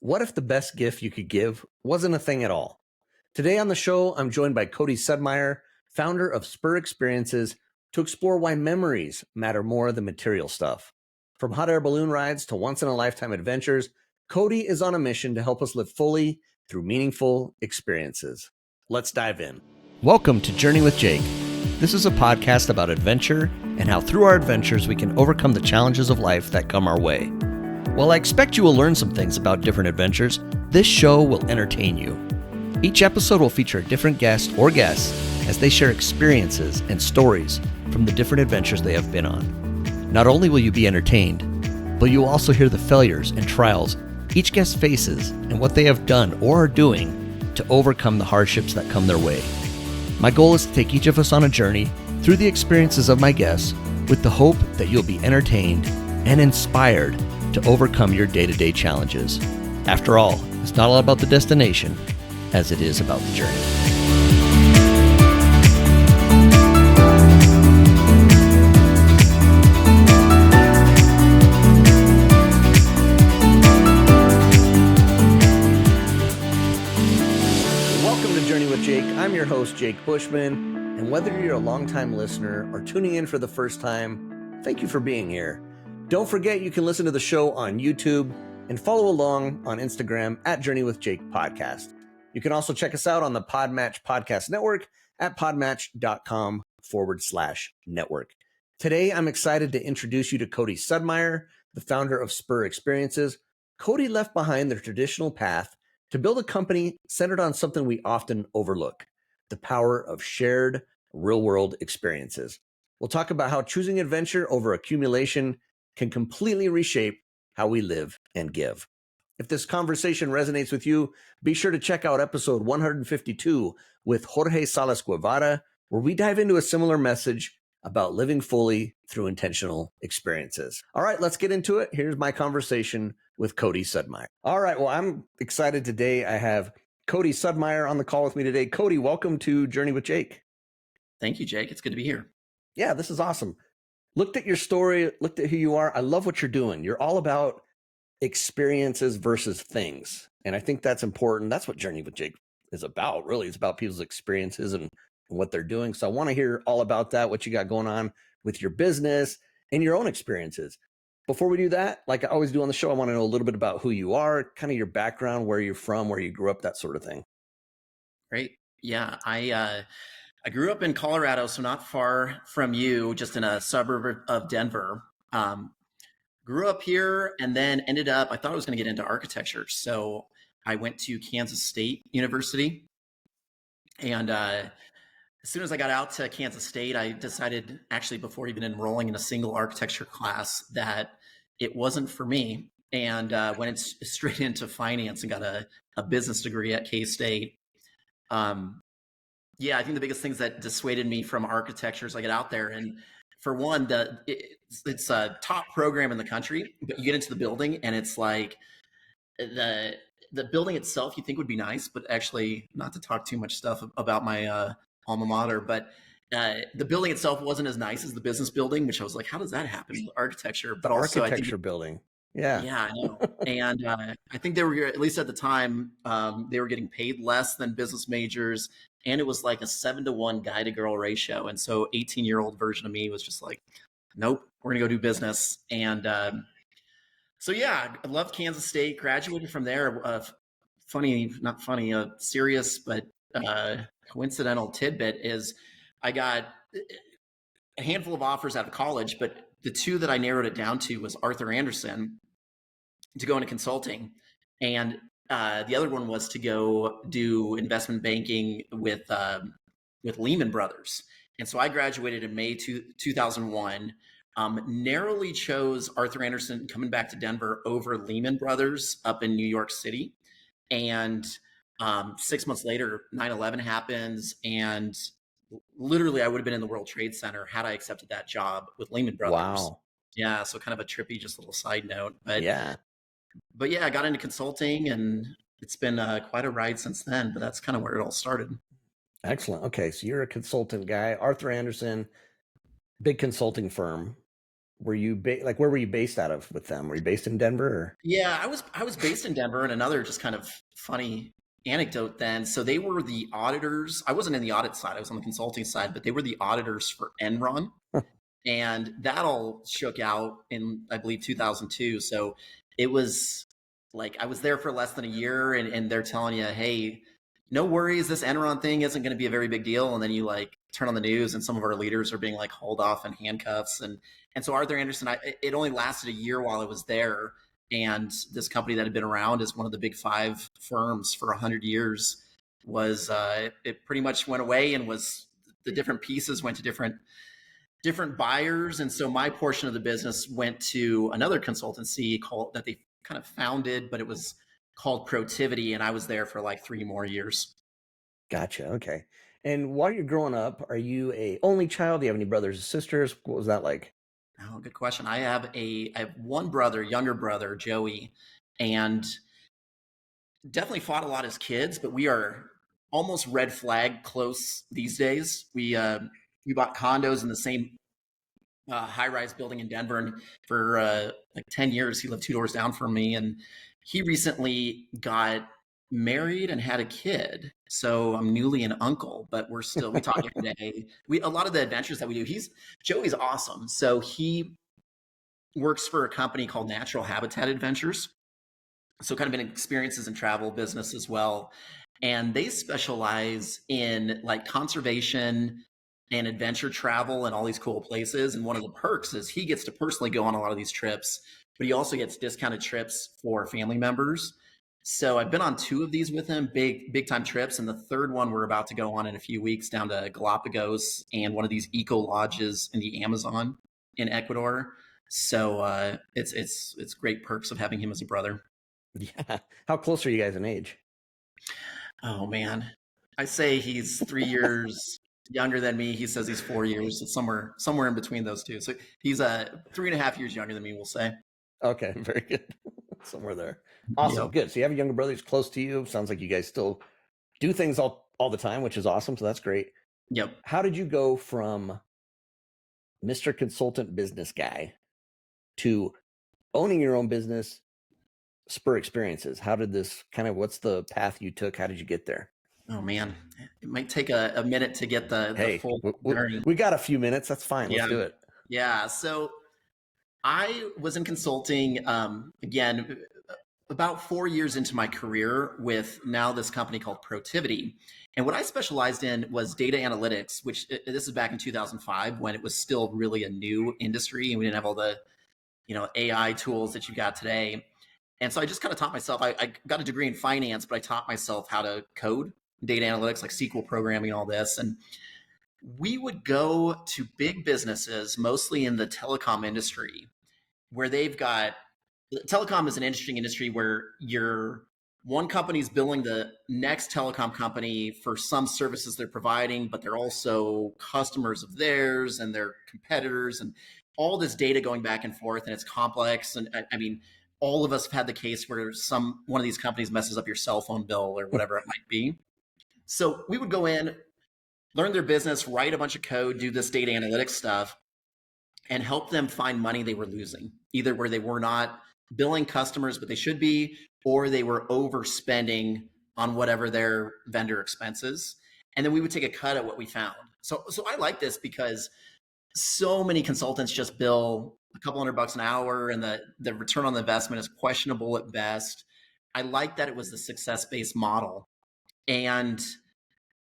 What if the best gift you could give wasn't a thing at all? Today on the show, I'm joined by Cody Sudmeier, founder of Spur Experiences, to explore why memories matter more than material stuff. From hot air balloon rides to once-in-a-lifetime adventures, Cody is on a mission to help us live fully through meaningful experiences. Let's dive in. Welcome to Journey with Jake. This is a podcast about adventure and how through our adventures we can overcome the challenges of life that come our way. While I expect you will learn some things about different adventures, this show will entertain you. Each episode will feature a different guest or guests as they share experiences and stories from the different adventures they have been on. Not only will you be entertained, but you will also hear the failures and trials each guest faces and what they have done or are doing to overcome the hardships that come their way. My goal is to take each of us on a journey through the experiences of my guests with the hope that you'll be entertained and inspired to overcome your day-to-day challenges. After all, it's not all about the destination as it is about the journey. Welcome to Journey with Jake. I'm your host, Jake Bushman, and whether you're a longtime listener or tuning in for the first time, thank you for being here. Don't forget you can listen to the show on YouTube and follow along on Instagram at Journey with Jake Podcast. You can also check us out on the Podmatch Podcast Network at podmatch.com/network. Today, I'm excited to introduce you to Cody Sudmeier, the founder of Spur Experiences. Cody left behind the traditional path to build a company centered on something we often overlook: the power of shared real-world experiences. We'll talk about how choosing adventure over accumulation can completely reshape how we live and give. If this conversation resonates with you, be sure to check out episode 152 with Jorge Salas Guevara, where we dive into a similar message about living fully through intentional experiences. All right, let's get into it. Here's my conversation with Cody Sudmeier. All right, well, I'm excited today. I have Cody Sudmeier on the call with me today. Cody, welcome to Journey with Jake. Thank you, Jake. It's good to be here. Yeah, this is awesome. Looked at your story, looked at who you are. I love what you're doing. You're all about experiences versus things. And I think that's important. That's what Journey with Jake is about, really. It's about people's experiences and what they're doing. So I want to hear all about that, what you got going on with your business and your own experiences. Before we do that, like I always do on the show, I want to know a little bit about who you are, kind of your background, where you're from, where you grew up, that sort of thing. Great. Yeah, I grew up in Colorado, so not far from you, just in a suburb of Denver. Grew up here and then ended up, I thought I was going to get into architecture. So I went to Kansas State University. And as soon as I got out to Kansas State, I decided, actually before even enrolling in a single architecture class, that it wasn't for me. And went straight into finance and got a business degree at K-State. Yeah, I think the biggest things that dissuaded me from architecture is I get out there, and for one, it's a top program in the country, but you get into the building and it's like the building itself you think would be nice, but actually, not to talk too much stuff about my alma mater, but the building itself wasn't as nice as the business building, which I was like, how does that happen with architecture? But also, Architecture building. Yeah. Yeah, I know. And I think they were, at least at the time, they were getting paid less than business majors. And it was like a 7-to-1 guy to girl ratio. And so 18-year-old version of me was just like, nope, we're going to go do business. And so, yeah, I loved Kansas State, graduated from there. Not funny, serious, but coincidental tidbit is I got a handful of offers out of college, but the two that I narrowed it down to was Arthur Andersen to go into consulting, and the other one was to go do investment banking with Lehman Brothers. And so I graduated in May 2001. Narrowly chose Arthur Andersen coming back to Denver over Lehman Brothers up in New York City. And 6 months later, 9/11 happens, and literally I would have been in the World Trade Center had I accepted that job with Lehman Brothers. Wow. Yeah, so kind of a trippy, just little side note. But yeah, I got into consulting, and it's been quite a ride since then. But that's kind of where it all started. Excellent. Okay, so you're a consultant guy. Arthur Andersen, big consulting firm. were you like where were you based out of with them? Were you based in Denver or? Yeah, I was based in Denver, and another just kind of funny anecdote then. So they were the auditors. I wasn't in the audit side, I was on the consulting side, but they were the auditors for Enron. And that all shook out in, I believe, 2002. So it was like I was there for less than a year, and they're telling you, hey, no worries, this Enron thing isn't going to be a very big deal. And then you like turn on the news, and some of our leaders are being like hauled off in handcuffs. And so Arthur Anderson, it only lasted a year while I was there. And this company that had been around as one of the big five firms for 100 years was it pretty much went away, and was the different pieces went to different buyers. And so my portion of the business went to another consultancy called that they kind of founded, but it was called Protivity. And I was there for like 3 more years. Gotcha. Okay. And while you're growing up, are you a only child? Do you have any brothers or sisters? What was that like? Oh, good question. I have one brother, younger brother, Joey, and definitely fought a lot as kids, but we are almost red flag close these days. We bought condos in the same high-rise building in Denver, and for like 10 years, he lived 2 doors down from me. And he recently got married and had a kid. So I'm newly an uncle, but we talk every day. A lot of the adventures that we do, Joey's awesome. So he works for a company called Natural Habitat Adventures. So kind of an experiences and travel business as well. And they specialize in like conservation and adventure travel and all these cool places. And one of the perks is he gets to personally go on a lot of these trips, but he also gets discounted trips for family members. So I've been on 2 of these with him, big time trips. And the third one we're about to go on in a few weeks down to Galapagos and one of these eco lodges in the Amazon in Ecuador. So it's great perks of having him as a brother. Yeah. How close are you guys in age? Oh man, I say he's 3 years younger than me. He says he's 4 years. It's somewhere in between those two. So he's 3.5 years younger than me, we'll say. Okay, very good. Somewhere there. Awesome. Yep. Good. So you have a younger brother who's close to you. Sounds like you guys still do things all the time, which is awesome. So that's great. Yep. How did you go from Mr. Consultant Business Guy to owning your own business, Spur Experiences? How did this what's the path you took? How did you get there? Oh man, it might take a minute to get the full journey. We got a few minutes. That's fine. Let's do it. Yeah. So I was in consulting again about 4 years into my career with now this company called Protivity. And what I specialized in was data analytics, which this is back in 2005 when it was still really a new industry and we didn't have all the AI tools that you got today. And so I just kind of taught myself. I got a degree in finance, but I taught myself how to code data analytics, like SQL programming, all this. And we would go to big businesses, mostly in the telecom industry, where telecom is an interesting industry where one company's billing the next telecom company for some services they're providing, but they're also customers of theirs and their competitors, and all this data going back and forth, and it's complex. And I mean, all of us have had the case where one of these companies messes up your cell phone bill or whatever it might be. So we would go in, learn their business, write a bunch of code, do this data analytics stuff, and help them find money they were losing, either where they were not billing customers, but they should be, or they were overspending on whatever their vendor expenses. And then we would take a cut at what we found. So I like this because so many consultants just bill a couple $100 an hour, and the return on the investment is questionable at best. I like that it was the success-based model, and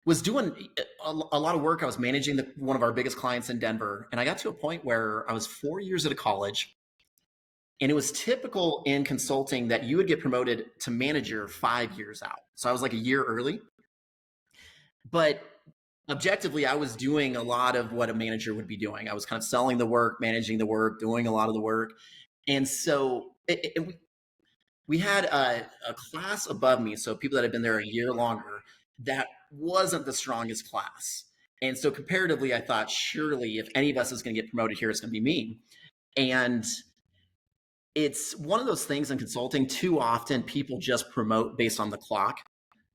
was doing a lot of work. I was managing one of our biggest clients in Denver, and I got to a point where I was 4 years out of college, and it was typical in consulting that you would get promoted to manager 5 years out. So I was like a year early, but objectively, I was doing a lot of what a manager would be doing. I was kind of selling the work, managing the work, doing a lot of the work. And so we had a class above me, so people that had been there a year longer, that wasn't the strongest class. And so comparatively, I thought, surely if any of us is going to get promoted here, it's going to be me. And it's one of those things in consulting, too often people just promote based on the clock.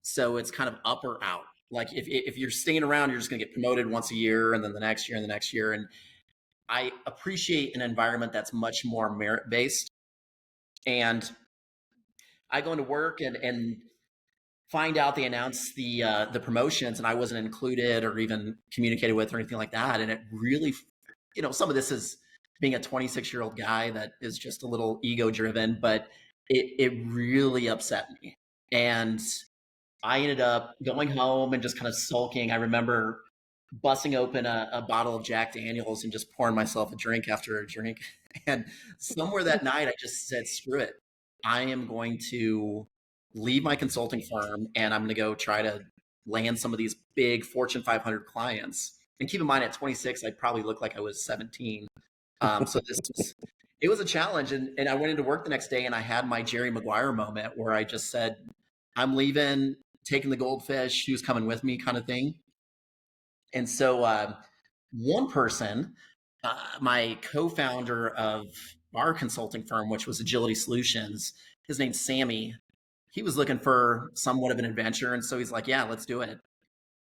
So it's kind of up or out. Like if you're staying around, you're just going to get promoted once a year, and then the next year and the next year. And I appreciate an environment that's much more merit based. And I go into work and find out they announced the promotions, and I wasn't included or even communicated with or anything like that. And it really, some of this is being a 26-year-old guy that is just a little ego driven, but it really upset me. And I ended up going home and just kind of sulking. I remember busting open a bottle of Jack Daniels and just pouring myself a drink after a drink. And somewhere that night, I just said, screw it. I am going to leave my consulting firm and I'm going to go try to land some of these big Fortune 500 clients. And keep in mind, at 26, I probably looked like I was 17. So it was a challenge. And I went into work the next day and I had my Jerry Maguire moment where I just said, I'm leaving, taking the goldfish, who's coming with me kind of thing. And so one person, my co-founder of our consulting firm, which was Agility Solutions, his name's Sammy. He was looking for somewhat of an adventure. And so he's like, yeah, let's do it.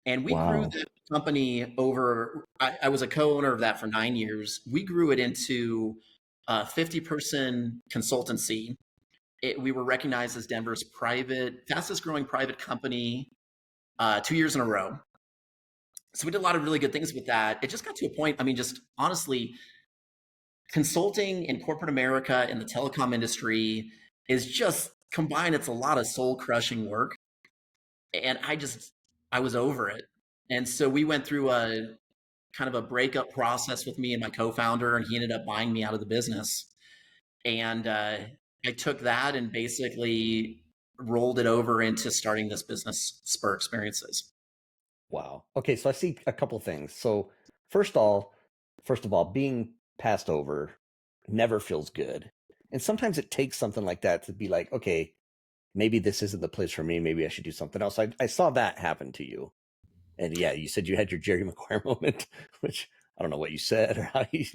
And we grew Wow. the company over, I was a co-owner of that for 9 years. We grew it into a 50-person consultancy. We were recognized as Denver's fastest growing private company 2 years in a row. So we did a lot of really good things with that. It just got to a point, I mean, just honestly, consulting in corporate America in the telecom industry is just combined. It's a lot of soul crushing work. And I was over it. And so we went through a kind of a breakup process with me and my co-founder, and he ended up buying me out of the business. And I took that and basically rolled it over into starting this business, Spur Experiences. Wow. Okay, so I see a couple things. So first of all, being passed over never feels good. And sometimes it takes something like that to be like, okay, maybe this isn't the place for me. Maybe I should do something else. I saw that happen to you. And yeah, you said you had your Jerry Maguire moment, which I don't know what you said or how you,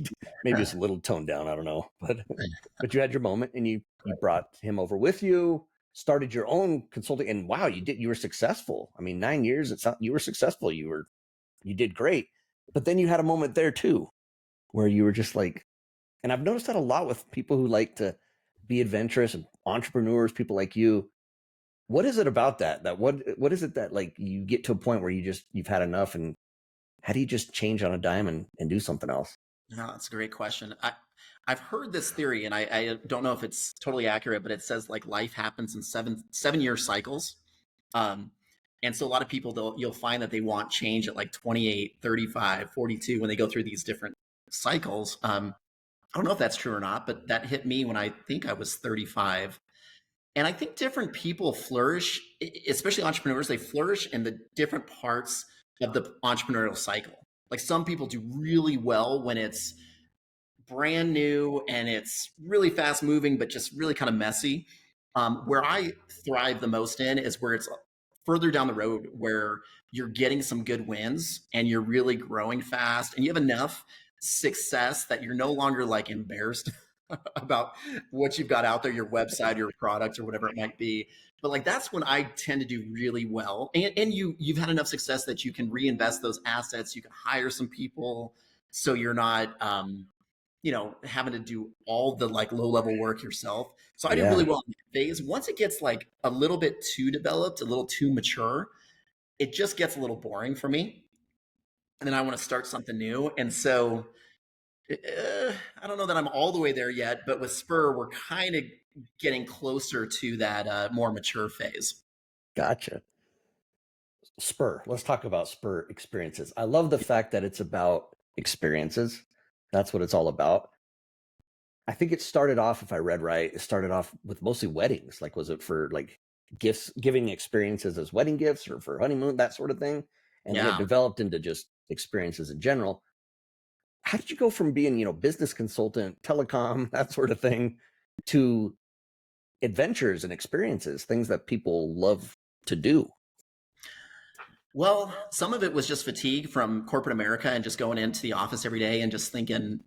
maybe it's a little toned down. I don't know, but you had your moment and you brought him over with you, started your own consulting, and wow, you were successful. I mean, 9 years, you were successful. You did great, but then you had a moment there too, where you were just like, and I've noticed that a lot with people who like to be adventurous and entrepreneurs, people like you. What is it about that what is it that like you get to a point where you've had enough, and how do you just change on a dime and do something else? No, that's a great question. I've heard this theory, and I don't know if it's totally accurate, but it says like life happens in 7-year cycles. Um, and so a lot of people, you'll find that they want change at like 28, 35, 42 when they go through these different cycles. I don't know if that's true or not, but that hit me when I think I was 35. And I think different people flourish, especially entrepreneurs, they flourish in the different parts of the entrepreneurial cycle. Like some people do really well when it's brand new and it's really fast moving, but just really kind of messy. Where I thrive the most in is where it's further down the road, where you're getting some good wins and you're really growing fast and you have enough success that you're no longer like embarrassed about what you've got out there, your website, your product, or whatever it might be. But like that's when I tend to do really well. And you've had enough success that you can reinvest those assets, you can hire some people, so you're not having to do all the like low level work yourself. So I do really Yeah, well in that phase. Once it gets like a little bit too developed, a little too mature, it just gets a little boring for me. And then I want to start something new. And so I don't know that I'm all the way there yet, but with Spur, we're kind of getting closer to that more mature phase. gotcha. Spur. Let's talk about Spur Experiences. I love the fact that it's about experiences. That's what it's all about. I think it started off, if I read right, it started off with mostly weddings. Like, was it for like gifts, giving experiences as wedding gifts or for honeymoon, that sort of thing? And then it Yeah. developed into just experiences in general. How did you go from being, business consultant, telecom, that sort of thing, to adventures and experiences, things that people love to do? Well, some of it was just fatigue from corporate America and just going into the office every day and just thinking,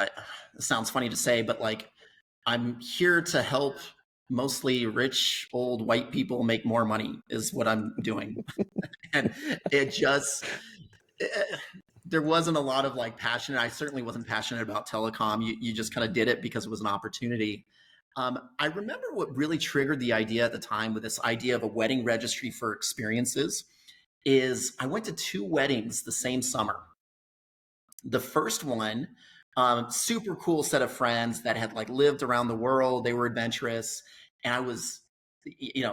it sounds funny to say, but like I'm here to help mostly rich old white people make more money is what I'm doing. And it just, there wasn't a lot of like passion. I certainly wasn't passionate about telecom. You just kind of did it because it was an opportunity. I remember what really triggered the idea at the time with this idea of a wedding registry for experiences is I went to two weddings the same summer. The first one, super cool set of friends that had like lived around the world. They were adventurous, and I was,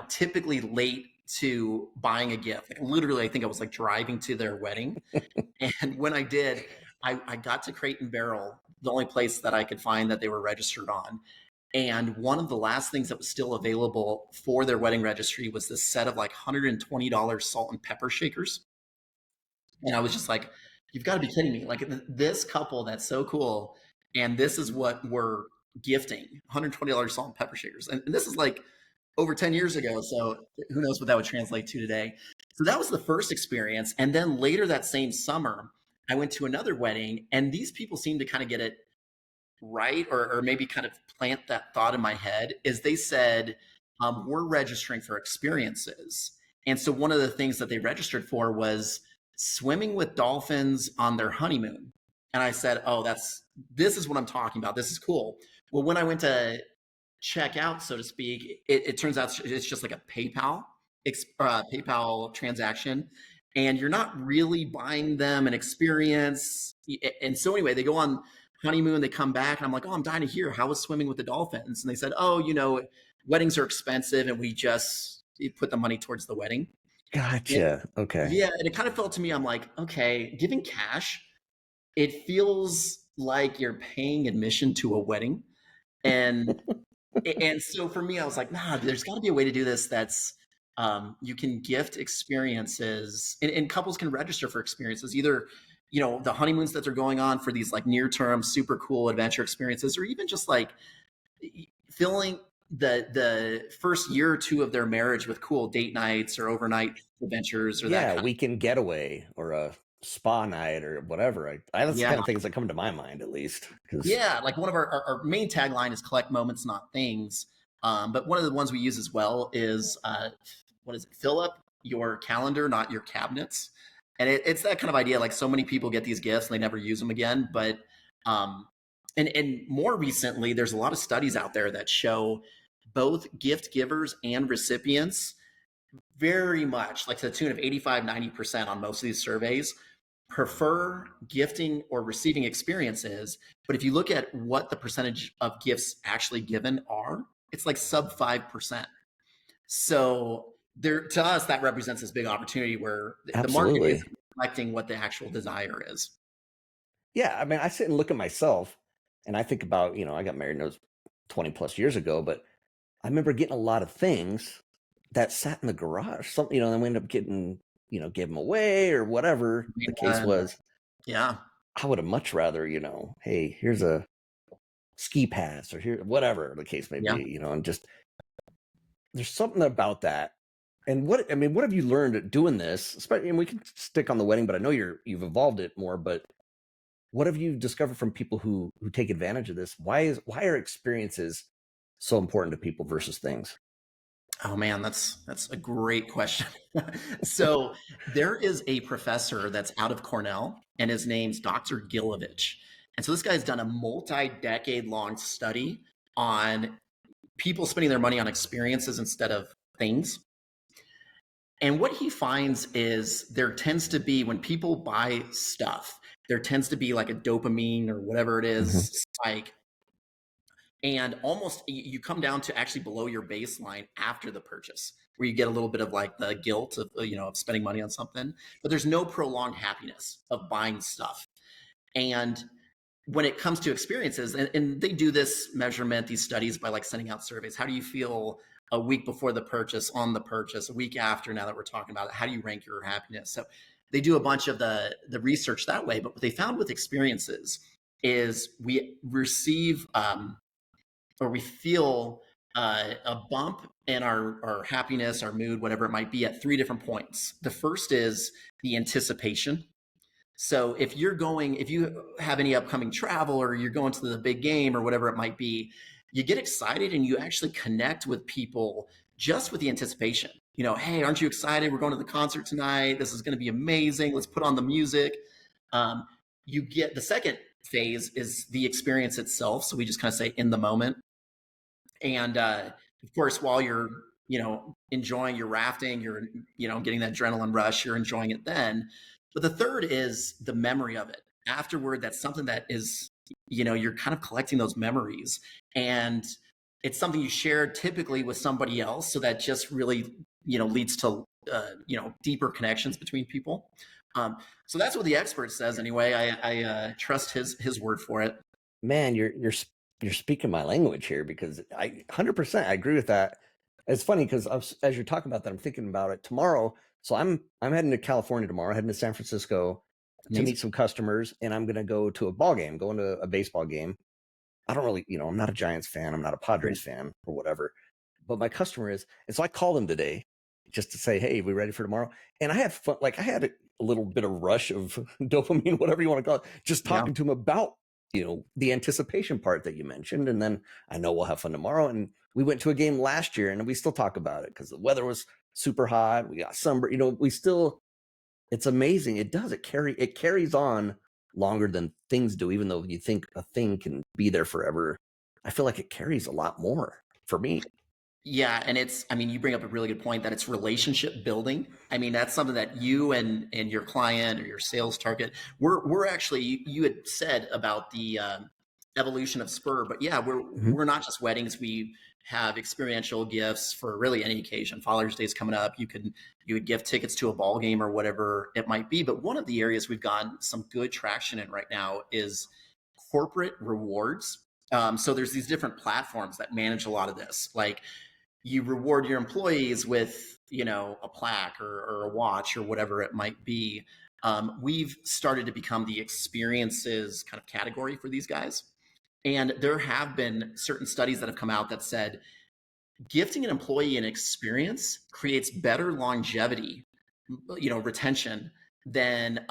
typically late to buying a gift. Like literally, I think I was like driving to their wedding, and when I did, I got to Crate and Barrel, the only place that I could find that they were registered on. And one of the last things that was still available for their wedding registry was this set of like $120 salt and pepper shakers. And I was just like, you've got to be kidding me. Like this couple, that's so cool. And this is what we're gifting, $120 salt and pepper shakers. And this is like over 10 years ago. So who knows what that would translate to today. So that was the first experience. And then later that same summer, I went to another wedding, and these people seemed to kind of get it right, or maybe kind of plant that thought in my head, is they said, we're registering for experiences. And so one of the things that they registered for was swimming with dolphins on their honeymoon. And I said, oh, this is what I'm talking about. This is cool. Well, when I went to check out, so to speak, it turns out it's just like a PayPal transaction. And you're not really buying them an experience. And so anyway, they go on honeymoon, they come back, and I'm like, oh, I'm dying to hear, how was swimming with the dolphins? And they said, oh, weddings are expensive, and we just put the money towards the wedding. Gotcha. Okay. Yeah, and it kind of felt to me, I'm like, okay, giving cash, it feels like you're paying admission to a wedding. And and so for me, I was like, nah, there's got to be a way to do this that's you can gift experiences, and couples can register for experiences, either the honeymoons that they're going on for these like near term super cool adventure experiences, or even just like filling the first year or two of their marriage with cool date nights or overnight adventures, or that kind weekend getaway or a spa night or whatever. That's the kind of things that come to my mind, at least. Yeah, like one of our main tagline is collect moments, not things. But one of the ones we use as well is what is it? Fill up your calendar, not your cabinets. And it's that kind of idea. Like so many people get these gifts and they never use them again. But and more recently, there's a lot of studies out there that show both gift givers and recipients very much, like to the tune of 85-90% on most of these surveys, prefer gifting or receiving experiences. But if you look at what the percentage of gifts actually given are, it's like sub 5%. So to us, that represents this big opportunity where the market is reflecting what the actual desire is. Yeah, I mean, I sit and look at myself, and I think about, I got married 20 plus years ago, but I remember getting a lot of things that sat in the garage. Something, then we ended up getting, give them away or whatever the case was. Yeah, I would have much rather, hey, here's a ski pass, or here, whatever the case may be, and just there's something about that. And what have you learned doing this? Especially, and we can stick on the wedding, but I know you've evolved it more. But what have you discovered from people who take advantage of this? Why are experiences so important to people versus things? Oh man, that's a great question. So there is a professor that's out of Cornell, and his name's Dr. Gilovich. And so this guy's done a multi-decade long study on people spending their money on experiences instead of things. And what he finds is there tends to be, when people buy stuff, there tends to be like a dopamine or whatever it is spike. And almost you come down to actually below your baseline after the purchase, where you get a little bit of like the guilt of, of spending money on something, but there's no prolonged happiness of buying stuff. And when it comes to experiences, and they do this measurement, these studies, by like sending out surveys. How do you feel a week before the purchase, on the purchase, a week after, now that we're talking about it? How do you rank your happiness? So they do a bunch of the research that way. But what they found with experiences is we receive or we feel a bump in our happiness, our mood, whatever it might be, at 3 different points. The first is the anticipation. So if you have any upcoming travel, or you're going to the big game or whatever it might be, you get excited and you actually connect with people just with the anticipation. Hey, aren't you excited? We're going to the concert tonight. This is going to be amazing. Let's put on the music. Um, you get the second phase is the experience itself. So we just kind of say in the moment. And of course, while you're, enjoying your rafting, you're, getting that adrenaline rush, you're enjoying it then. But the third is the memory of it. Afterward, that's something that is, you're kind of collecting those memories. And it's something you share typically with somebody else. So that just really, leads to, deeper connections between people. So that's what the expert says anyway. I trust his word for it. Man, you're speaking my language here, because I 100% I agree with that. It's funny because as you're talking about that, I'm thinking about it tomorrow. So I'm heading to California tomorrow, heading to San Francisco to Amazing. meet some customers, and I'm going to go to a ball game, going to a baseball game. I don't really, I'm not a Giants fan, I'm not a Padres fan or whatever, but my customer is. And so I called him today just to say, hey, we ready for tomorrow? And I had fun. Like, I had a little bit of rush of dopamine, whatever you want to call it, just talking to him about, the anticipation part that you mentioned. And then I know we'll have fun tomorrow. And we went to a game last year and we still talk about it because the weather was super hot. We got sunburn, we still, it's amazing. It carries on longer than things do, even though you think a thing can be there forever. I feel like it carries a lot more for me. Yeah, and you bring up a really good point that it's relationship building. I mean, that's something that you and your client or your sales target, we're actually, you had said about the evolution of Spur, but yeah, we're not just weddings. We have experiential gifts for really any occasion. Father's Day is coming up. You would gift tickets to a ball game or whatever it might be. But one of the areas we've gotten some good traction in right now is corporate rewards. So there's these different platforms that manage a lot of this. Like, you reward your employees with, a plaque or a watch or whatever it might be. We've started to become the experiences kind of category for these guys. And there have been certain studies that have come out that said gifting an employee an experience creates better longevity, retention than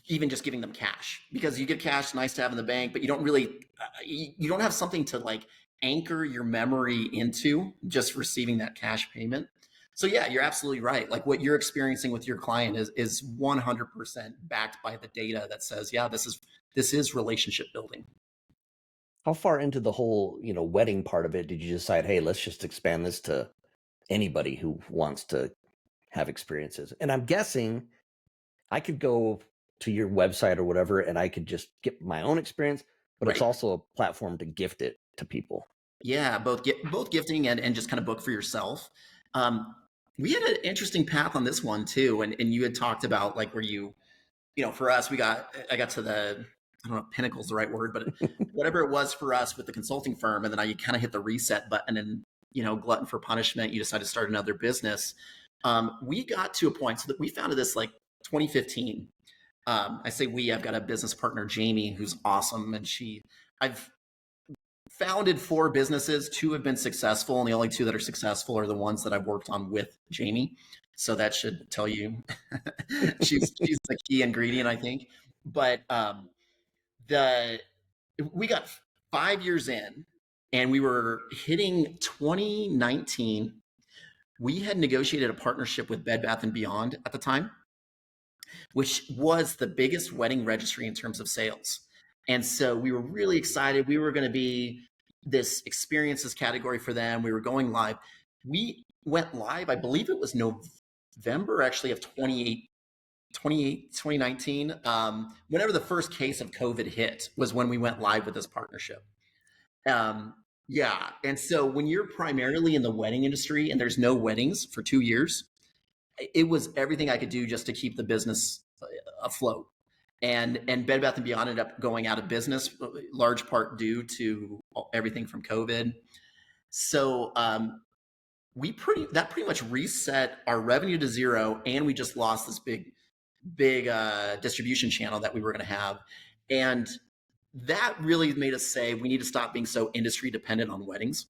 even just giving them cash, because you get cash, nice to have in the bank, but you don't really, you don't have something to like anchor your memory into just receiving that cash payment. So yeah, you're absolutely right. Like, what you're experiencing with your client is 100% backed by the data that says, yeah, this is relationship building. How far into the whole, wedding part of it did you decide, hey, let's just expand this to anybody who wants to have experiences? And I'm guessing I could go to your website or whatever, and I could just get my own experience, but it's Right. also a platform to gift it to people. Yeah, both gifting and just kind of book for yourself. Um, we had an interesting path on this one too, and you had talked about like where for us, I got to the, I don't know if pinnacle's the right word, but whatever it was for us with the consulting firm, and then I kind of hit the reset button, and glutton for punishment, you decided to start another business. We got to a point so that we founded this like 2015. I say we, I've got a business partner, Jamie, who's awesome, and I've founded 4 businesses. 2 have been successful, and the only 2 that are successful are the ones that I've worked on with Jamie. So that should tell you she's the key ingredient, I think. But the we got 5 years in, and we were hitting 2019. We had negotiated a partnership with Bed Bath and Beyond at the time, which was the biggest wedding registry in terms of sales. And so we were really excited. We were going to be this experiences category for them. We were going live. We went live, I believe it was November actually of 2019. Whenever the first case of COVID hit was when we went live with this partnership. Yeah. And so when you're primarily in the wedding industry and there's no weddings for 2 years, it was everything I could do just to keep the business afloat. And Bed Bath and Beyond ended up going out of business, large part due to everything from COVID. So that pretty much reset our revenue to zero, and we just lost this big distribution channel that we were going to have, and that really made us say we need to stop being so industry dependent on weddings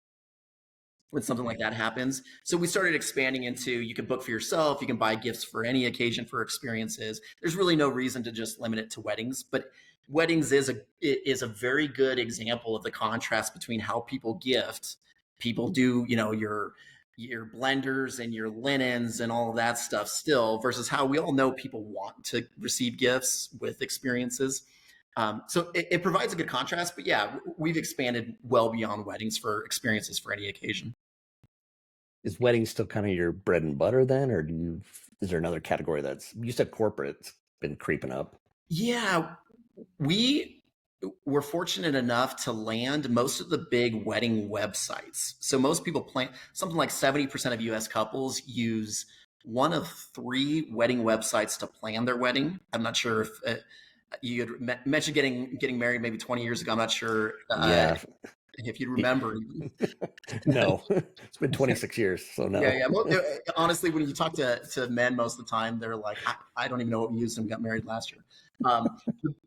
when something like that happens. So we started expanding into, you can book for yourself, you can buy gifts for any occasion for experiences. There's really no reason to just limit it to weddings, but weddings is a very good example of the contrast between how people gift. People do, your your blenders and your linens and all of that stuff still, versus how we all know people want to receive gifts with experiences. So it provides a good contrast, but yeah, we've expanded well beyond weddings for experiences for any occasion. Is wedding still kind of your bread and butter then, or is there another category that's, you said corporate's been creeping up? Yeah, we were fortunate enough to land most of the big wedding websites. So most people plan, something like 70% of US couples use one of three wedding websites to plan their wedding. I'm not sure if you had mentioned getting married maybe 20 years ago. I'm not sure Yeah. if you remember. No, it's been 26 years, so Yeah, no. yeah. Well, honestly, when you talk to men most of the time, they're like, I don't even know what we used and got married last year.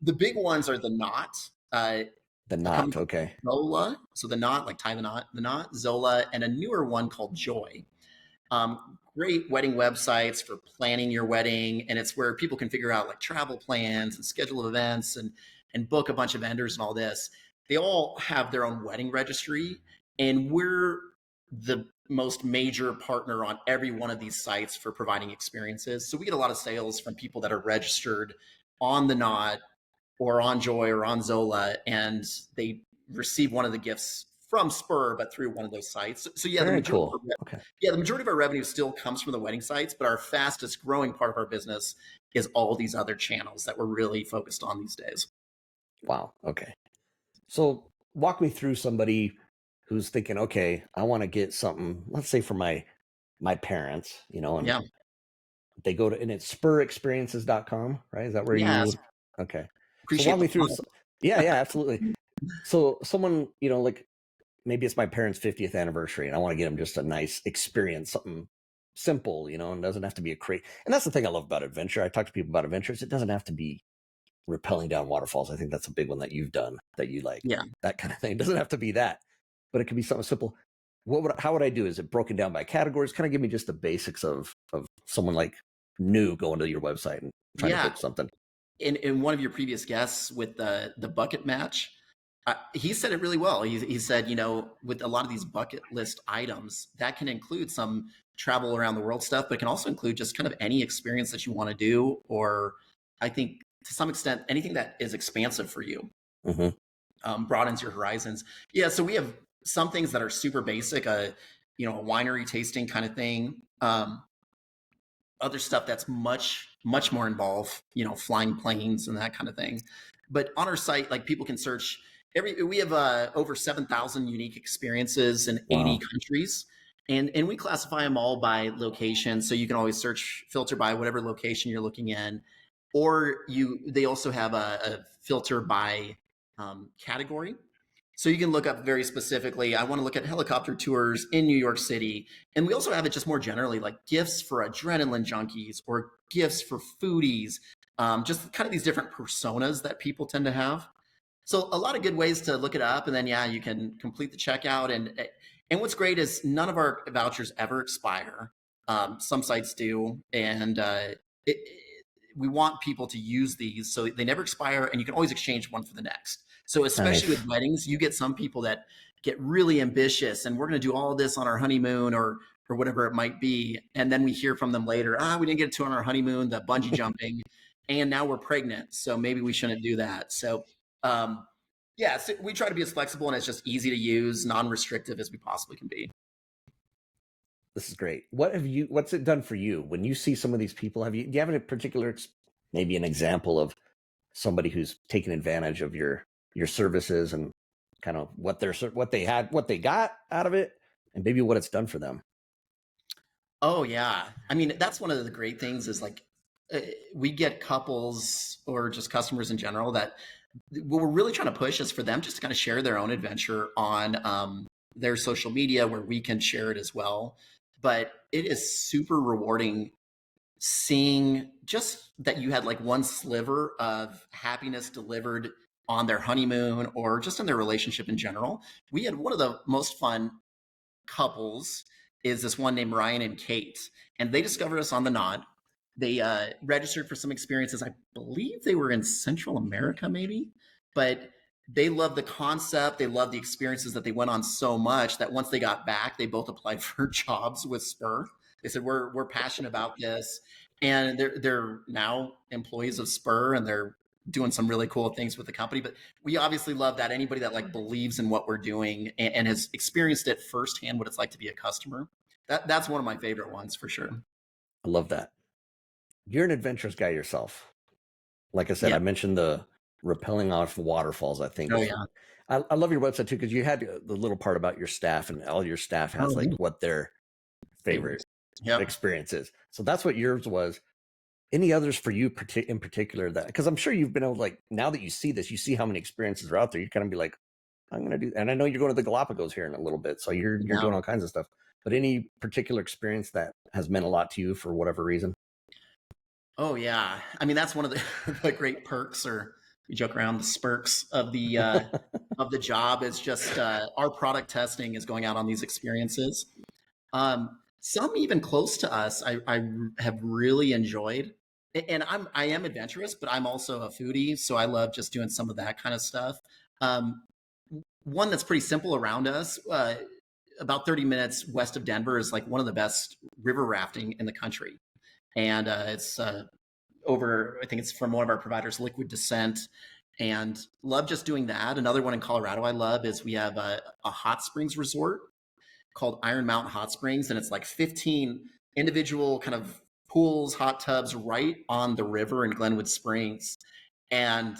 The big ones are the knot, The a company knot, called okay. Zola. So the knot, like tie the knot, Zola, and a newer one called Joy. Great wedding websites for planning your wedding, and it's where people can figure out like travel plans and schedule events and book a bunch of vendors and all this. They all have their own wedding registry, and we're the most major partner on every one of these sites for providing experiences. So we get a lot of sales from people that are registered on the Knot or on Joy or on Zola, and they receive one of the gifts from Spur, but through one of those sites. So yeah, Very cool. Okay. the majority of our revenue still comes from the wedding sites, but our fastest growing part of our business is all these other channels that we're really focused on these days. Wow. Okay. So walk me through somebody who's thinking, okay, I want to get something, let's say for my parents, and Yeah. they go to, and it's spurexperiences.com, right? Is that where Yeah. you, okay. So Appreciate walk the me through. plug. Yeah, yeah, absolutely. So someone, like maybe it's my parents' 50th anniversary and I want to get them just a nice experience, something simple, and doesn't have to be a crate. And that's the thing I love about adventure. I talk to people about adventures. It doesn't have to be rappelling down waterfalls. I think that's a big one that you've done, that you like, Yeah. that kind of thing. It doesn't have to be that, but it can be something simple. How would I do? Is it broken down by categories? Kind of give me just the basics of someone like new going to your website and trying to Yeah. book something. In one of your previous guests with the bucket match, he said it really well. He said, with a lot of these bucket list items, that can include some travel around the world stuff, but it can also include just kind of any experience that you want to do, or I think to some extent anything that is expansive for you, broadens your horizons. Yeah, so we have some things that are super basic, a winery tasting kind of thing. Other stuff that's much more involved, flying planes and that kind of thing. But on our site, like people can search we have over 7,000 unique experiences in 80 countries, and we classify them all by location. So you can always filter by whatever location you're looking in, or they also have a filter by category. So you can look up very specifically, I want to look at helicopter tours in New York City. And we also have it just more generally, like gifts for adrenaline junkies or gifts for foodies, just kind of these different personas that people tend to have. So a lot of good ways to look it up. And then, yeah, you can complete the checkout. And what's great is none of our vouchers ever expire. Some sites do. And we want people to use these so they never expire, and you can always exchange one for the next. So especially with weddings, you get some people that get really ambitious and we're going to do all this on our honeymoon or whatever it might be. And then we hear from them later, we didn't get to on our honeymoon, the bungee jumping, and now we're pregnant. So maybe we shouldn't do that. So, yeah, so we try to be as flexible and as just easy to use, non-restrictive as we possibly can be. This is great. What's it done for you when you see some of these people? Do you have a particular, maybe an example of somebody who's taken advantage of your services and kind of what they got out of it, and maybe what it's done for them? Oh yeah. I mean, that's one of the great things is like we get couples or just customers in general that what we're really trying to push is for them just to kind of share their own adventure on their social media where we can share it as well. But it is super rewarding seeing just that you had like one sliver of happiness delivered on their honeymoon or just in their relationship in general. We had one of the most fun couples is this one named Ryan and Kate, and they discovered us on the Knot. They registered for some experiences. I believe they were in Central America, maybe, but they love the concept. They love the experiences that they went on so much that once they got back, they both applied for jobs with Spur. They said, we're passionate about this. And they're now employees of Spur, and they're doing some really cool things with the company. But we obviously love that anybody that like believes in what we're doing and has experienced it firsthand, what it's like to be a customer. That's one of my favorite ones for sure. I love that. You're an adventurous guy yourself. Like I said, Yeah. I mentioned the rappelling off waterfalls. I think Oh is, yeah. I love your website too, because you had the little part about your staff, and all your staff Oh has like yeah. what their favorite Favorites. Yep. experience is. So that's what yours was. Any others for you in particular, that because I'm sure you've been able to, like, now that you see this, you see how many experiences are out there, you kind of be like, I'm gonna do, and I know you're going to the Galapagos here in a little bit, so you're Yeah. doing all kinds of stuff. But any particular experience that has meant a lot to you for whatever reason? Oh yeah. I mean, that's one of the, the great perks, or we joke around, the spurks of the job is just our product testing is going out on these experiences. Some even close to us, I have really enjoyed. And I am adventurous, but I'm also a foodie, so I love just doing some of that kind of stuff. Um, One that's pretty simple around us, about 30 minutes west of Denver, is like one of the best river rafting in the country, and it's over, I think it's from one of our providers, Liquid Descent, and love just doing that. Another one in Colorado I love is we have a hot springs resort called Iron Mountain Hot Springs, and it's like 15 individual kind of pools, hot tubs right on the river in Glenwood Springs. And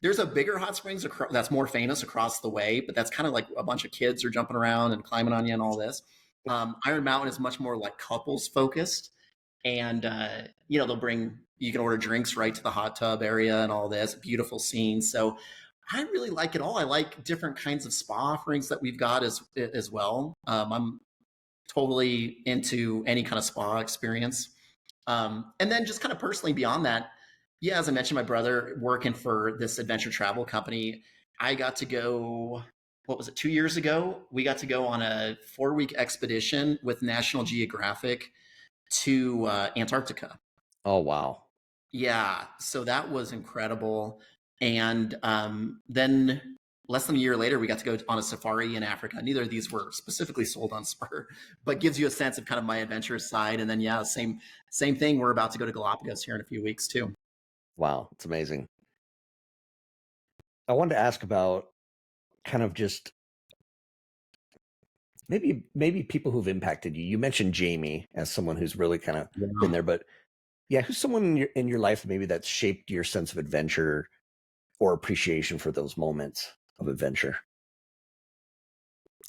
there's a bigger hot springs that's more famous across the way, but that's kind of like a bunch of kids are jumping around and climbing on you and all this. Iron Mountain is much more like couples focused, and they'll bring, you can order drinks right to the hot tub area and all this beautiful scene. So I really like it all. I like different kinds of spa offerings that we've got as well. I'm totally into any kind of spa experience. And then just kind of personally beyond that, yeah, as I mentioned, my brother working for this adventure travel company, I got to go, what was it, 2 years ago? We got to go on a 4-week expedition with National Geographic to Antarctica. Oh wow. Yeah, so that was incredible. And then less than a year later, we got to go on a safari in Africa. Neither of these were specifically sold on Spur, but gives you a sense of kind of my adventurous side. And then yeah, same thing. We're about to go to Galapagos here in a few weeks too. Wow, it's amazing. I wanted to ask about kind of just maybe people who've impacted you. You mentioned Jamie as someone who's really kind of been Yeah. there, but yeah, who's someone in your life maybe that's shaped your sense of adventure or appreciation for those moments of adventure?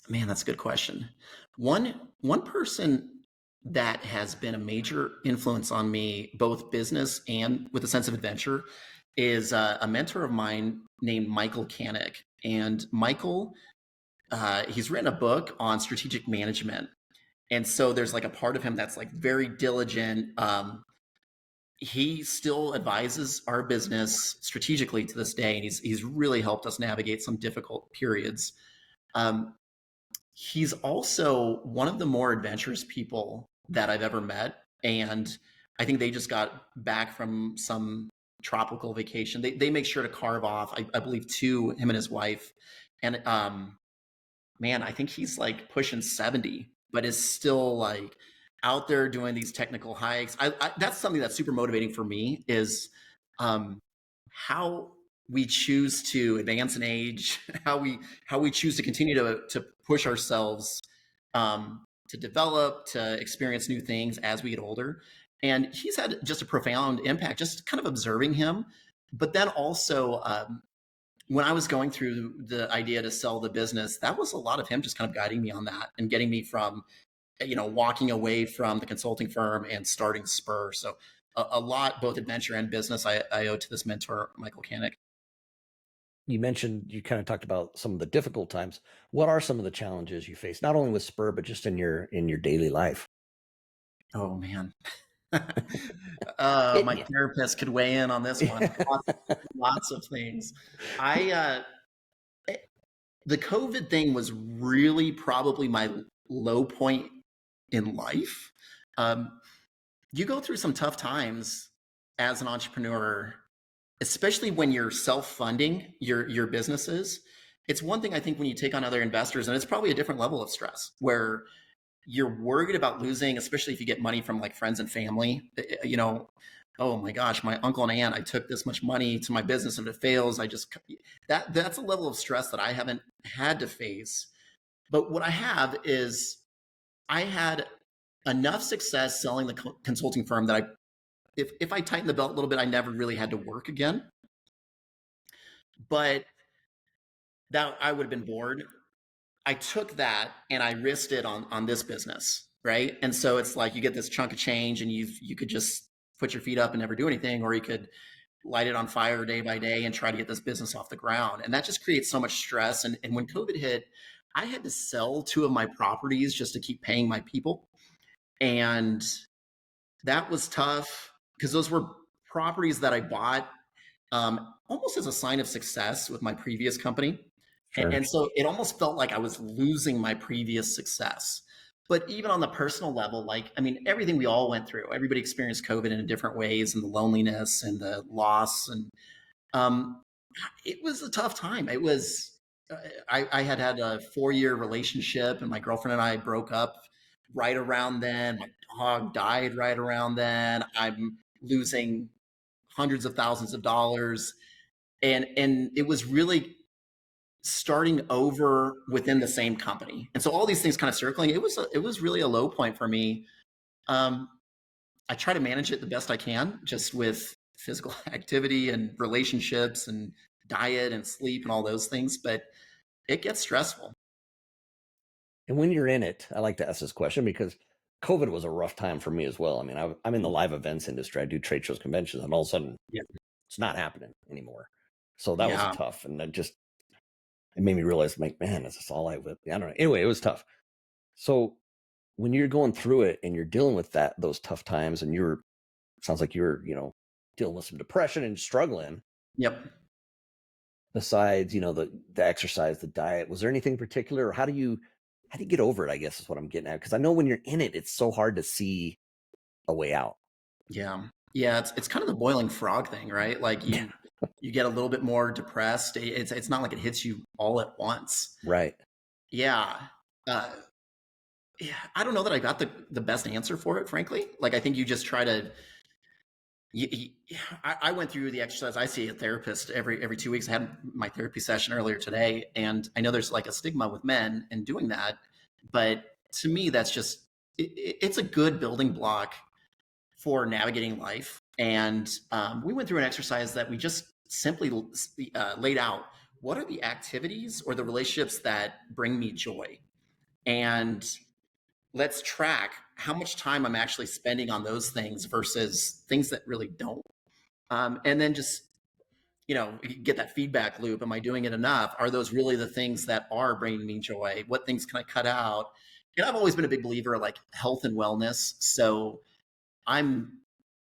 Man, that's a good question. One person that has been a major influence on me, both business and with a sense of adventure, is a mentor of mine named Michael Canick. And Michael, he's written a book on strategic management, and so there's like a part of him that's like very diligent. He still advises our business strategically to this day, and he's really helped us navigate some difficult periods. Um, he's also one of the more adventurous people that I've ever met. And I think they just got back from some tropical vacation. They make sure to carve off, I believe, two, him and his wife. And man, I think he's like pushing 70, but is still like out there doing these technical hikes. That's something that's super motivating for me, is um, how we choose to advance in age, how we choose to continue to push ourselves, to develop, to experience new things as we get older. And he's had just a profound impact, just kind of observing him. But then also, when I was going through the idea to sell the business, that was a lot of him just kind of guiding me on that and getting me from, walking away from the consulting firm and starting Spur. So a lot, both adventure and business, I owe to this mentor, Michael Canick. You mentioned, you kind of talked about some of the difficult times. What are some of the challenges you face, not only with Spur, but just in your daily life? Oh man. Hitting My you. therapist could weigh in on this one. Lots of things. I The COVID thing was really probably my low point in life. Um, you go through some tough times as an entrepreneur, especially when you're self-funding your businesses. It's one thing I think when you take on other investors, and it's probably a different level of stress where you're worried about losing, especially if you get money from like friends and family. You know, oh my gosh, my uncle and aunt, I took this much money to my business and if it fails, I just that's a level of stress that I haven't had to face. But what I have is I had enough success selling the consulting firm that if I tighten the belt a little bit, I never really had to work again. But that I would have been bored. I took that and I risked it on this business, right? And so it's like you get this chunk of change and you could just put your feet up and never do anything, or you could light it on fire day by day and try to get this business off the ground. And that just creates so much stress. And when COVID hit, I had to sell two of my properties just to keep paying my people. And that was tough because those were properties that I bought almost as a sign of success with my previous company. Sure. And so it almost felt like I was losing my previous success. But even on the personal level, like, I mean, everything we all went through, everybody experienced COVID in different ways and the loneliness and the loss. And um, it was a tough time. It was, I had a 4-year relationship and my girlfriend and I broke up right around then. My dog died right around then. I'm losing hundreds of thousands of dollars. And it was really starting over within the same company. And so all these things kind of circling, it was really a low point for me. Um, I try to manage it the best I can, just with physical activity and relationships and diet and sleep and all those things, but it gets stressful. And when you're in it, I like to ask this question because COVID was a rough time for me as well. I mean, I'm in the live events industry. I do trade shows, conventions, and all of a sudden Yeah. it's not happening anymore. So that was Yeah. tough. And it made me realize, like, man, is this all I would? I don't know. Anyway, it was tough. So when you're going through it and you're dealing with those tough times, and sounds like you're, dealing with some depression and struggling. Yep. Besides, the exercise, the diet, was there anything in particular, or how do you get over it? I guess is what I'm getting at, because I know when you're in it, it's so hard to see a way out. Yeah. Yeah. It's kind of the boiling frog thing, right? Like you get a little bit more depressed. It's not like it hits you all at once. Right. Yeah. Uh, yeah, I don't know that I got the best answer for it, frankly. Like, I think you just try to. I went through the exercise. I see a therapist every 2 weeks. I had my therapy session earlier today, and I know there's like a stigma with men in doing that, but to me, that's just it's a good building block for navigating life. And we went through an exercise that we just simply laid out. What are the activities or the relationships that bring me joy? And let's track how much time I'm actually spending on those things versus things that really don't. And then just, get that feedback loop. Am I doing it enough? Are those really the things that are bringing me joy? What things can I cut out? And I've always been a big believer of like health and wellness. So I'm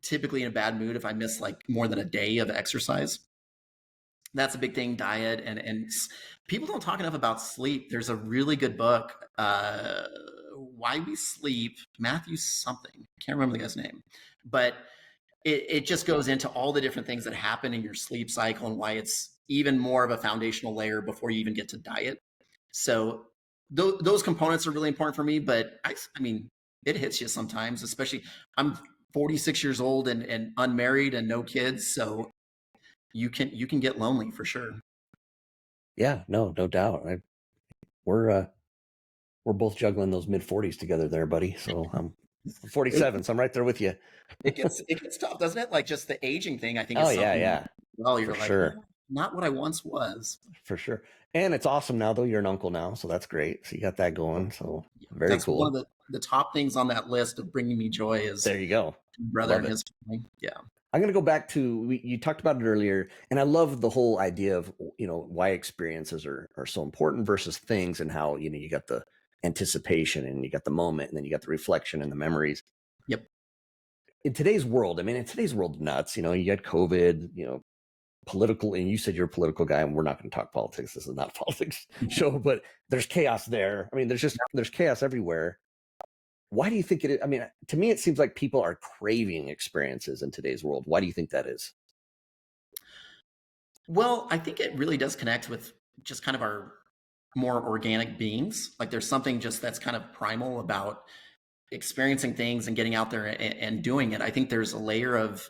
typically in a bad mood if I miss like more than a day of exercise. That's a big thing. Diet and people don't talk enough about sleep. There's a really good book, Why We Sleep, Matthew something. I can't remember the guy's name, but it just goes into all the different things that happen in your sleep cycle and why it's even more of a foundational layer before you even get to diet. So those components are really important for me. But I mean, it hits you sometimes, especially I'm 46 years old and unmarried and no kids, so you can get lonely for sure. Yeah, no doubt. We're both juggling those mid-40s together there, buddy. So I'm 47, so I'm right there with you. It gets tough, doesn't it? Like just the aging thing, I think Oh is yeah, something. yeah, Well, for you're like, sure, "Oh, not what I once was." for sure. And it's awesome now, though. You're an uncle now, so that's great. So you got that going. So Yeah, very that's one cool. of the top things on that list of bringing me joy is There you go. brother Love and it. his family. Yeah. I'm going to go back to you talked about it earlier, and I love the whole idea of why experiences are so important versus things, and how you got the anticipation and you got the moment, and then you got the reflection and the memories. Yep. In today's world, nuts. You got COVID, political, and you said you're a political guy, and we're not going to talk politics. This is not a politics show, but there's chaos there. I mean, there's chaos everywhere. Why do you think it is? I mean, to me, it seems like people are craving experiences in today's world. Why do you think that is? Well, I think it really does connect with just kind of our more organic beings. Like there's something just that's kind of primal about experiencing things and getting out there and doing it. I think there's a layer of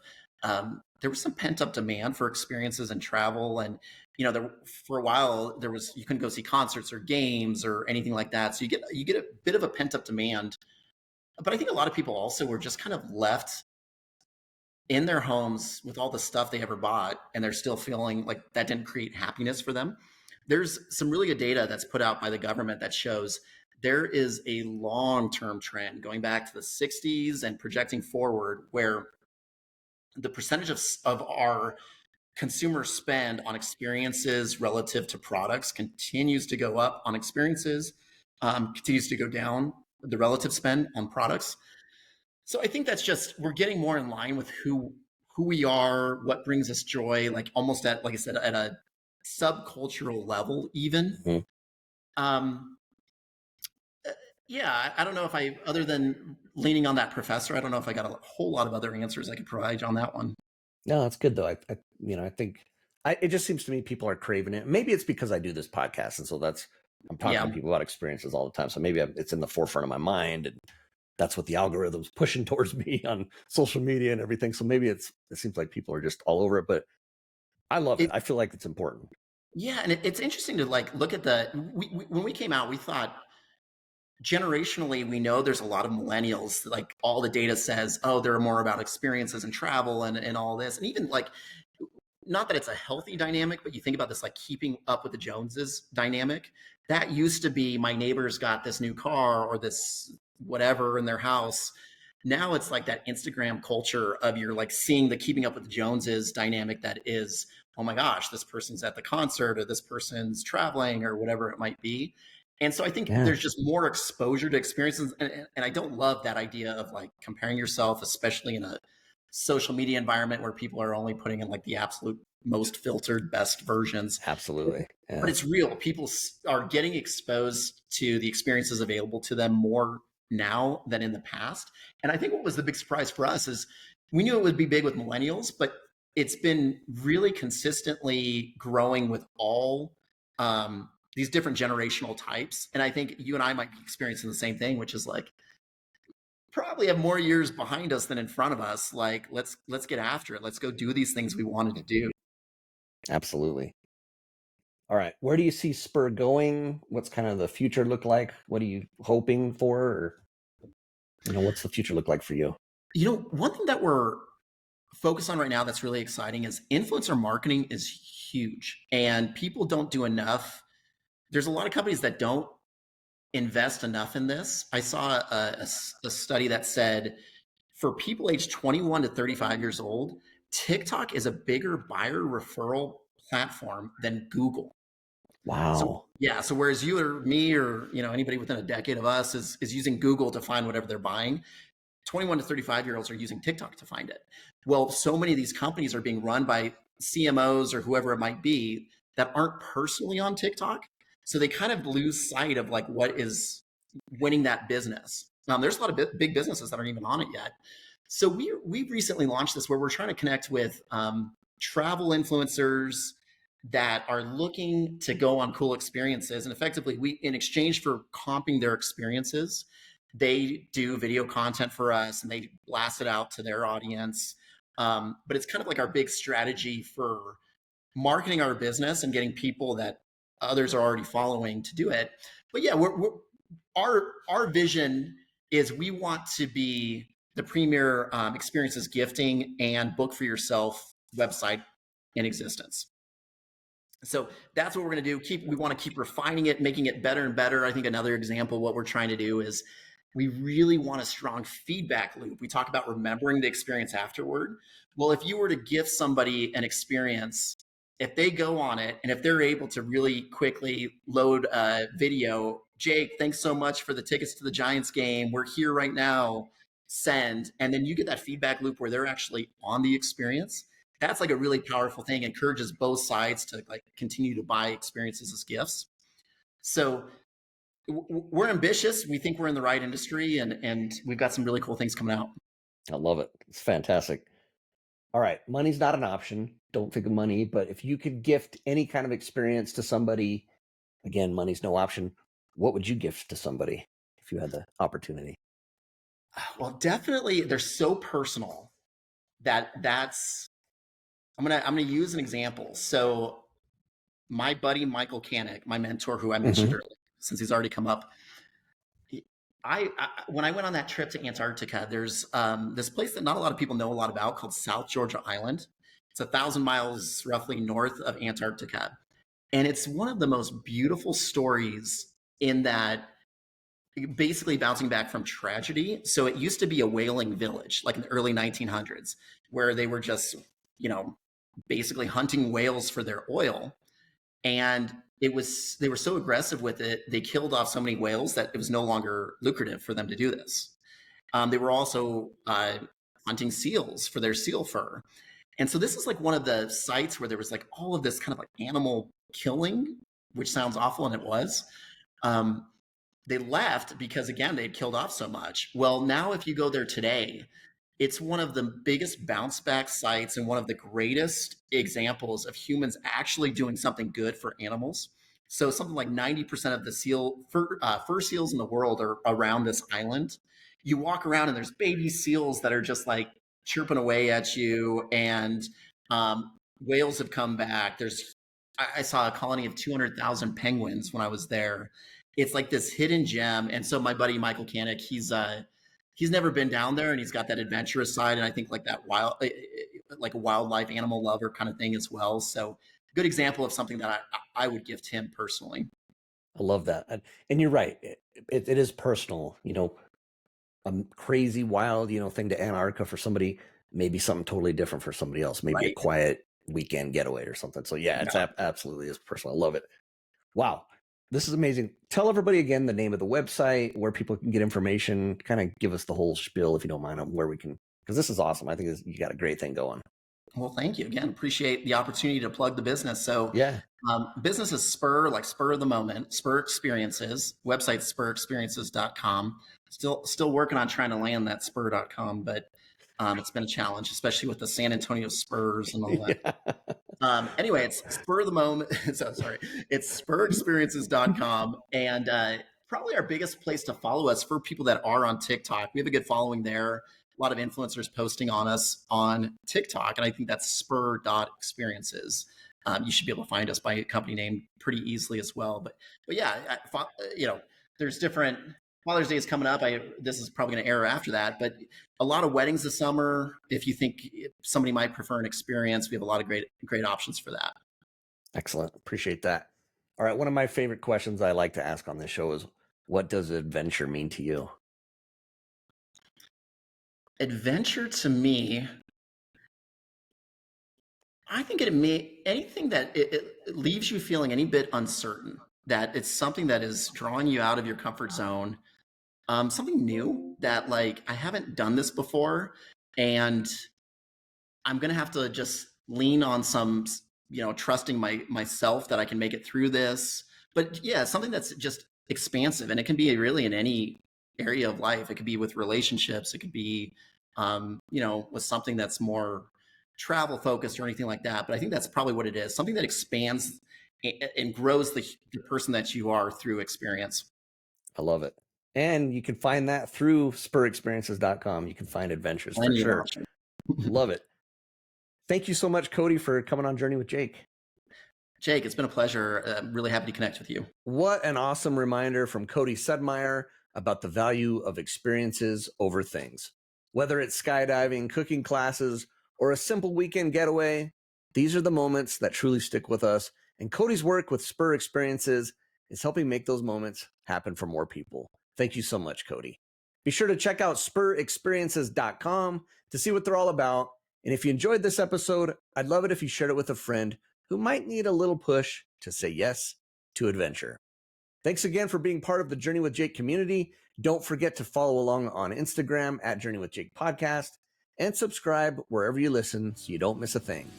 there was some pent up demand for experiences and travel, and there for a while there was you couldn't go see concerts or games or anything like that. So you get a bit of a pent up demand. But I think a lot of people also were just kind of left in their homes with all the stuff they ever bought, and they're still feeling like that didn't create happiness for them. There's some really good data that's put out by the government that shows there is a long-term trend going back to the 60s and projecting forward where the percentage of our consumer spend on experiences relative to products continues to go up on experiences, continues to go down the relative spend on products. So I think that's just we're getting more in line with who we are, what brings us joy, like almost at like I said at a subcultural level even. Mhm. Um uh, yeah, I don't know if I other than leaning on that professor, I don't know if I got a whole lot of other answers I could provide on that one. No, that's good though. I think it just seems to me people are craving it. Maybe it's because I do this podcast, and so I'm talking Yeah. to people about experiences all the time. So maybe it's in the forefront of my mind, and that's what the algorithm's pushing towards me on social media and everything. So maybe it seems like people are just all over it, but I love it. It I feel like it's important. yeah, and it's interesting to like look at when we came out, we thought generationally we know there's a lot of millennials like all the data says oh they're more about experiences and travel and all this and even like not that it's a healthy dynamic but you think about this like keeping up with the Joneses dynamic that used to be my neighbor's got this new car or this whatever in their house. Now it's like that Instagram culture of you're like seeing the keeping up with the Joneses dynamic that is oh my gosh this person's at the concert or this person's traveling or whatever it might be. And so I think Yeah, there's just more exposure to experiences. And I don't love that idea of like comparing yourself, especially in a social media environment where people are only putting in like the absolute most filtered best versions. absolutely. But Yeah, it's real. People are getting exposed to the experiences available to them more now than in the past. And I think what was the big surprise for us is we knew it would be big with millennials, but it's been really consistently growing with all these different generational types. And I think you and I might be experiencing the same thing, which is like probably have more years behind us than in front of us. Like let's get after it. Let's go do these things we wanted to do. absolutely. All right. Where do you see Spur going? What's kind of the future look like? What are you hoping for? Or, what's the future look like for you? One thing that we're focused on right now that's really exciting is influencer marketing is huge and people don't do enough. There's a lot of companies that don't invest enough in this. I saw a study that said for people aged 21 to 35 years old, TikTok is a bigger buyer referral platform than Google. So Wow. yeah, so whereas you or me or anybody within a decade of us is using Google to find whatever they're buying, 21 to 35-year-olds are using TikTok to find it. Well, so many of these companies are being run by CMOs or whoever it might be that aren't personally on TikTok. So they kind of lose sight of like what is winning that business. There's a lot of big businesses that aren't even on it yet. So we recently launched this where we're trying to connect with travel influencers that are looking to go on cool experiences, and effectively, we in exchange for comping their experiences, they do video content for us and they blast it out to their audience. But it's kind of like our big strategy for marketing our business and getting people that others are already following to do it. But yeah, our vision is we want to be the premier experiences gifting and book for yourself website in existence. So that's what we're going to do. We want to keep refining it, making it better and better. I think another example, what we're trying to do is we really want a strong feedback loop. We talk about remembering the experience afterward. Well, if you were to give somebody an experience, if they go on it and if they're able to really quickly load a video, Jake, thanks so much for the tickets to the Giants game. We're here right now. Send. And then you get that feedback loop where they're actually on the experience. That's like a really powerful thing. Encourages both sides to like continue to buy experiences as gifts. So we're ambitious. We think we're in the right industry, and we've got some really cool things coming out. I love it. It's fantastic. All right, money's not an option. Don't think of money, but if you could gift any kind of experience to somebody, again, money's no option. What would you gift to somebody if you had the opportunity? Well, definitely they're so personal that's I'm gonna use an example. So my buddy Michael Canick, my mentor, who I mentioned Hmm. earlier, since he's already come up, I when I went on that trip to Antarctica, there's this place that not a lot of people know a lot about called South Georgia Island. It's 1,000 miles roughly north of Antarctica, and it's one of the most beautiful stories in that basically bouncing back from tragedy. So it used to be a whaling village, like in the early 1900s, where they were just, you know, basically hunting whales for their oil. And they were so aggressive with it, they killed off so many whales that it was no longer lucrative for them to do this. They were also hunting seals for their seal fur. And so this is like one of the sites where there was like all of this kind of like animal killing, which sounds awful, and it was. Um, they left because again they'd killed off so much. Well, now if you go there today, it's one of the biggest bounce back sites and one of the greatest examples of humans actually doing something good for animals. So something like 90% of the fur seals in the world are around this island. You walk around and there's baby seals that are just like chirping away at you, and whales have come back. I saw a colony of 200,000 penguins when I was there. It's like this hidden gem. And so my buddy Michael Canick, he's never been down there, and he's got that adventurous side, and I think like that like a wildlife animal lover kind of thing as well. So good example of something that I would gift him personally. I love that. And you're right. It is personal, a crazy, wild, thing to Antarctica for somebody, maybe something totally different for somebody else, maybe a Right. quiet weekend getaway or something. So yeah, it's Yeah. absolutely is personal. I love it. Wow. This is amazing. Tell everybody again the name of the website, where people can get information, kind of give us the whole spiel, if you don't mind, on where we can, because this is awesome. I think you got a great thing going. Well, thank you again. Appreciate the opportunity to plug the business. So, Yeah. business is Spur, like spur of the moment. Spur Experiences. Website spurexperiences.com. Still working on trying to land that spur.com, but it's been a challenge, especially with the San Antonio Spurs and all that. Anyway, it's spur of the moment. So sorry, it's spurexperiences.com, and probably our biggest place to follow us for people that are on TikTok. We have a good following there. A lot of influencers posting on us on TikTok, and I think that's spur.experiences. You should be able to find us by company name pretty easily as well. But yeah, there's different. Father's Day is coming up. This is probably going to air after that, but a lot of weddings this summer. If you think somebody might prefer an experience, we have a lot of great options for that. Excellent. Appreciate that. All right. One of my favorite questions I like to ask on this show is, what does adventure mean to you? Adventure to me, I think anything that it leaves you feeling any bit uncertain, that it's something that is drawing you out of your comfort zone, something new that like I haven't done this before, and I'm gonna have to just lean on some, trusting myself that I can make it through this. But yeah, something that's just expansive, and it can be really in any area of life. It could be with relationships. It could be, with something that's more travel focused or anything like that. But I think that's probably what it is. Something that expands and grows the person that you are through experience. I love it. And you can find that through spurexperiences.com. You can find adventures for sure. Love it. Thank you so much, Cody, for coming on Journey with Jake. Jake, it's been a pleasure. I'm really happy to connect with you. What an awesome reminder from Cody Sudmeier about the value of experiences over things. Whether it's skydiving, cooking classes, or a simple weekend getaway, these are the moments that truly stick with us. And Cody's work with Spur Experiences is helping make those moments happen for more people. Thank you so much, Cody. Be sure to check out spurexperiences.com to see what they're all about. And if you enjoyed this episode, I'd love it if you shared it with a friend who might need a little push to say yes to adventure. Thanks again for being part of the Journey with Jake community. Don't forget to follow along on Instagram at Journey with Jake Podcast, and subscribe wherever you listen so you don't miss a thing.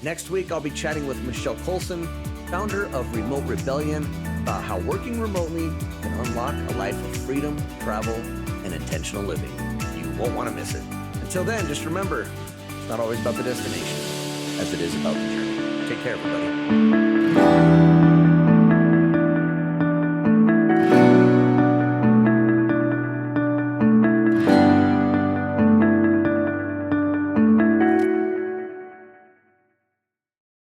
Next week, I'll be chatting with Michelle Colson, founder of Remote Rebellion, about how working remotely can unlock a life of freedom, travel, and intentional living. You won't want to miss it. Until then, just remember, It's not always about the destination as it is about the journey. Take care, everybody.